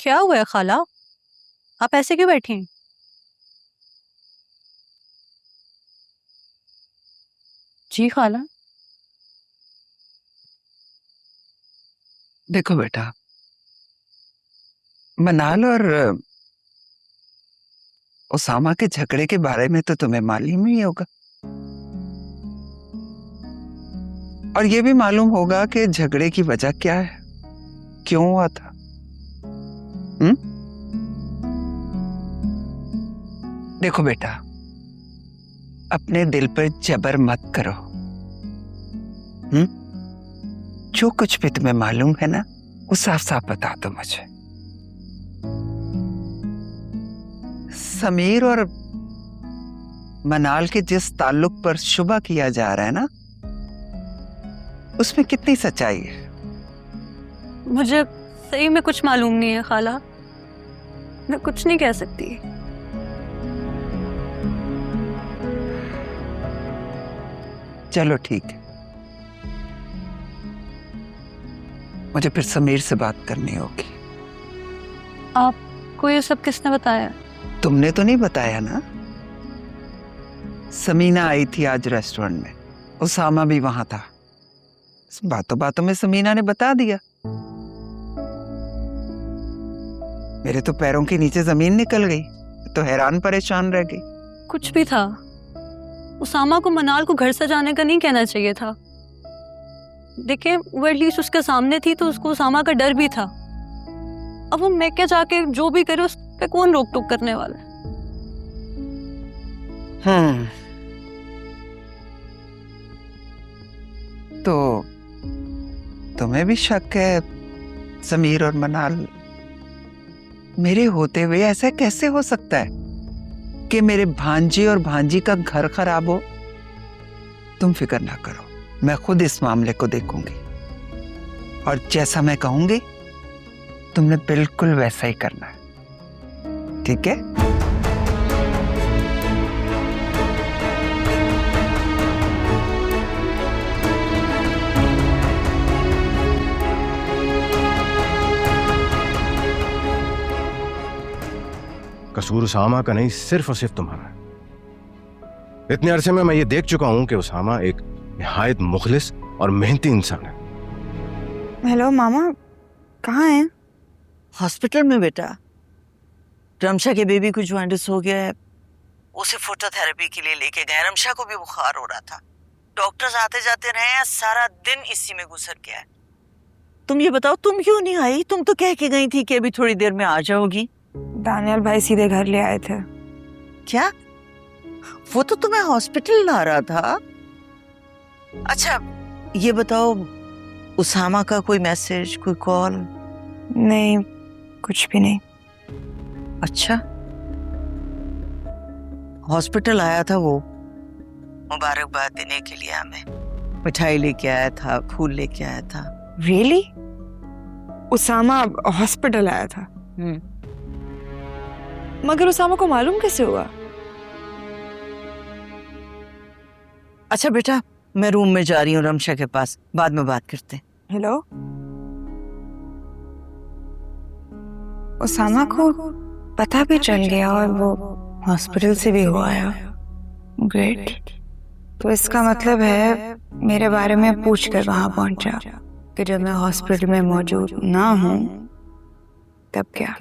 क्या हुआ है खाला? आप ऐसे क्यों बैठी हैं? जी खाला। देखो बेटा, मनाल और उसामा के झगड़े के बारे में तो तुम्हें मालूम ही होगा, और ये भी मालूम होगा कि झगड़े की वजह क्या है, क्यों हुआ था। देखो बेटा, अपने दिल पर जबर मत करो। जो कुछ भी तुम्हें मालूम है ना, वो साफ साफ बता दो मुझे। समीर और मनाल के जिस ताल्लुक पर शुबा किया जा रहा है ना, उसमें कितनी सच्चाई है? मुझे सही में कुछ मालूम नहीं है खाला, मैं कुछ नहीं कह सकती। चलो ठीक है, मुझे फिर समीर से बात करनी होगी। आपको ये सब किसने बताया? तुमने तो नहीं बताया ना। समीना आई थी आज रेस्टोरेंट में, उसामा भी वहां था। बातों बातों में समीना ने बता दिया। मेरे तो पैरों के नीचे जमीन निकल गई, तो हैरान परेशान रह गई। कुछ भी था, उसामा को मनाल को घर से जाने का नहीं कहना चाहिए था। देखिए, वो एटलीस्ट उसके सामने थी तो उसको उसामा का डर भी था। अब वो मैं क्या जाके जो भी करे उस पे कौन रोक टोक करने वाला है? तो तुम्हें भी शक है समीर और मनाल? मेरे होते हुए ऐसा कैसे हो सकता है कि मेरे भांजे और भांजी का घर खराब हो? तुम फिक्र ना करो, मैं खुद इस मामले को देखूंगी, और जैसा मैं कहूंगी तुमने बिल्कुल वैसा ही करना है, ठीक है? कसूर उसामा का नहीं, सिर्फ और सिर्फ तुम्हारा है। इतने अरसे में मैं ये देख चुका हूं कि उसामा एक निहायत मुखलिस और मेहनती इंसान है। हेलो मामा, कहाँ हैं? हॉस्पिटल में बेटा। रमशा के बेबी को जॉइंटिस हो गया है, उसे फोटोथेरेपी के लिए लेके गए। रमशा को भी बुखार हो रहा था, डॉक्टर्स आते जाते रहे, सारा दिन इसी में गुजर गया है। तुम ये बताओ, तुम क्यों नहीं आई? तुम तो कह के गई थी कि अभी थोड़ी देर में आ जाओगी। दानियल भाई सीधे घर ले आए थे। क्या? वो तो तुम्हें हॉस्पिटल ला रहा था। अच्छा ये बताओ, उसामा का कोई मैसेज, कोई कॉल? नहीं, कुछ भी नहीं। अच्छा, हॉस्पिटल आया था वो मुबारकबाद देने के लिए, हमें मिठाई लेके आया था, फूल लेके आया था। रियली? उसामा हॉस्पिटल आया था? मगर उसामा को मालूम कैसे हुआ? अच्छा बेटा, मैं रूम में जा रही हूँ रमशा के पास, बाद में बात करते हैं। हेलो, उसामा को पता भी चल गया और वो हॉस्पिटल से भी हो आया। ग्रेट। तो इसका मतलब है मेरे बारे में पूछ कर वहां पहुंचा कि जब मैं हॉस्पिटल में मौजूद ना हूं तब क्या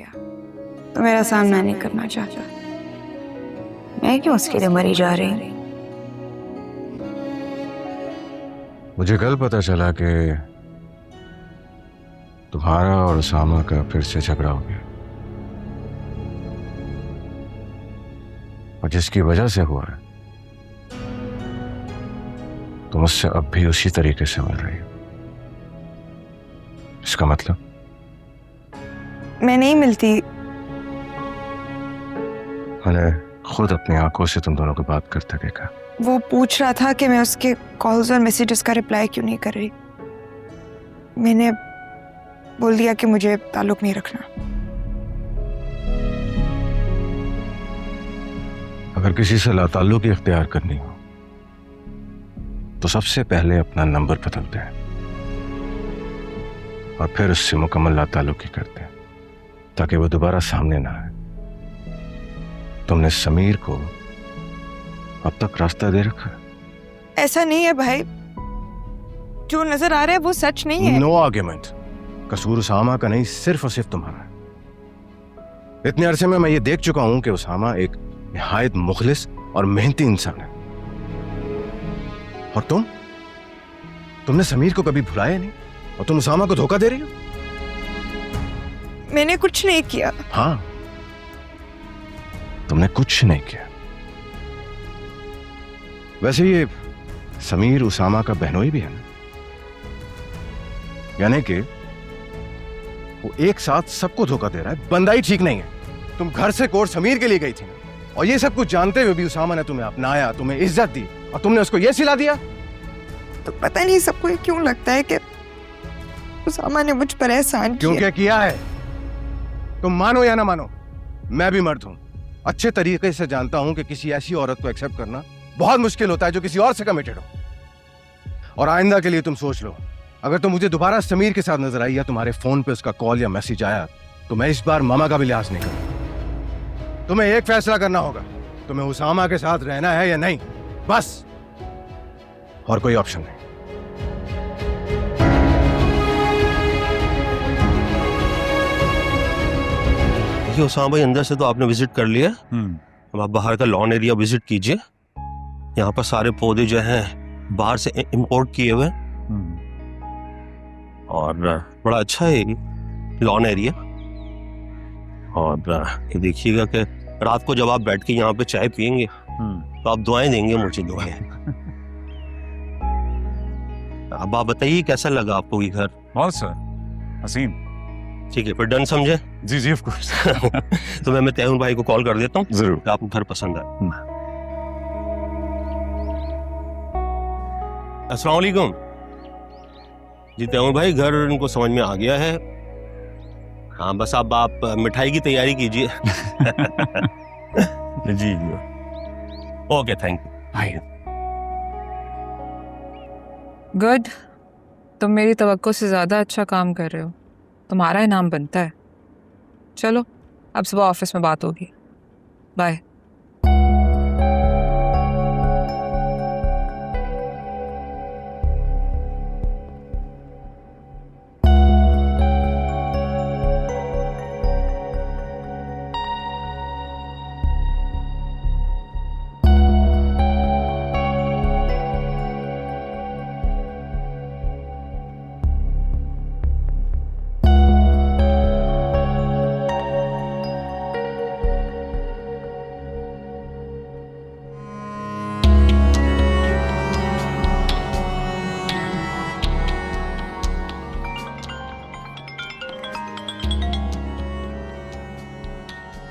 तो मेरा सामना नहीं करना चाहता। मैं क्यों उसके लिए मरी जा रही? मुझे कल पता चला कि तुम्हारा और उसामा का फिर से झगड़ा हो गया, और जिसकी वजह से हुआ है तुम उससे अब भी उसी तरीके से मिल रही हो। इसका मतलब? मैं नहीं मिलती। मैंने खुद अपनी आंखों से तुम दोनों की बात करते देखा। वो पूछ रहा था कि मैं उसके कॉल्स और मैसेजेस का रिप्लाई क्यों नहीं कर रही। मैंने बोल दिया कि मुझे ताल्लुक नहीं रखना। अगर किसी से लाताल्लुकी इख्तियार करनी हो तो सबसे पहले अपना नंबर बदलते हैं और फिर उससे मुकम्मल लाताल्लुकी करते हैं। ताकि वो दोबारा सामने ना आए। तुमने समीर को अब तक रास्ता दे रखा है। ऐसा नहीं है भाई, जो नजर आ रहा है वो सच नहीं है। No argument. कसूर उसामा का नहीं, सिर्फ और सिर्फ तुम्हारा है। इतने अरसे में मैं ये देख चुका हूं कि उसामा एक निहायत मुखलिस और मेहनती इंसान है। और तुमने समीर को कभी भुलाया नहीं, और तुम उसामा को धोखा दे रही हो। मैंने कुछ नहीं किया। हाँ, तुमने कुछ नहीं किया। वैसे ये समीर उसामा का बहनोई भी है ना, यानी कि वो एक साथ सबको धोखा दे रहा है। बंदा ही ठीक नहीं है। तुम घर से कोर्ट समीर के लिए गई थी ना, और ये सब कुछ जानते हुए भी उसामा ने तुम्हें अपनाया, तुम्हें इज्जत दी, और तुमने उसको ये सिला दिया। तो पता नहीं सबको ये क्यों लगता है कि उसामा ने मुझ पर एहसान क्यों क्या किया है? तुम मानो या ना मानो, मैं भी मर्द हूं। अच्छे तरीके से जानता हूं कि किसी ऐसी औरत को एक्सेप्ट करना बहुत मुश्किल होता है जो किसी और से कमिटेड हो। और आइंदा के लिए तुम सोच लो, अगर तुम मुझे दोबारा समीर के साथ नजर आई या तुम्हारे फोन पे उसका कॉल या मैसेज आया, तो मैं इस बार मामा का भी लिहाज नहीं करूंगा। तुम्हें एक फैसला करना होगा, तुम्हें उसामा के साथ रहना है या नहीं, बस। और कोई ऑप्शन नहीं। देखिए उसामा भाई, अंदर से तो आपने विजिट कर लिया। अब आप बाहर का लॉन एरिया विजिट कीजिए। यहाँ पर सारे पौधे जो हैं बाहर से इंपोर्ट किए हुए हैं, और बड़ा अच्छा है लॉन एरिया। और ये देखिएगा कि रात को जब आप बैठ के यहाँ पे चाय पियेंगे तो आप दुआएं देंगे मुझे, दुआएं। अब आप बताइए कैसा लगा आपको ये घर? बहुत सर, हसीन। ठीक है, फिर डन समझे? जी जी, ऑफ कोर्स। तो मैं तैमूर भाई को कॉल कर देता हूँ, जरूर। आपको घर पसंद आए। अस्सलाम वालेकुम जी। तैमूर भाई, घर इनको समझ में आ गया है। हाँ, बस अब आप मिठाई की तैयारी कीजिए। जी ओके, थैंक यू। गुड, तुम मेरी तवक्को से ज़्यादा अच्छा काम कर रहे हो, तुम्हारा इनाम बनता है। चलो, अब सुबह ऑफिस में बात होगी। बाय।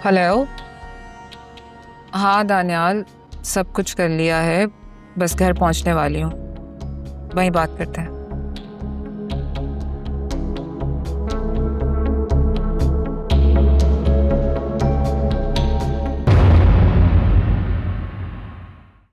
हेलो। हाँ दानियाल, सब कुछ कर लिया है, बस घर पहुंचने वाली हूँ। वहीं बात करते हैं।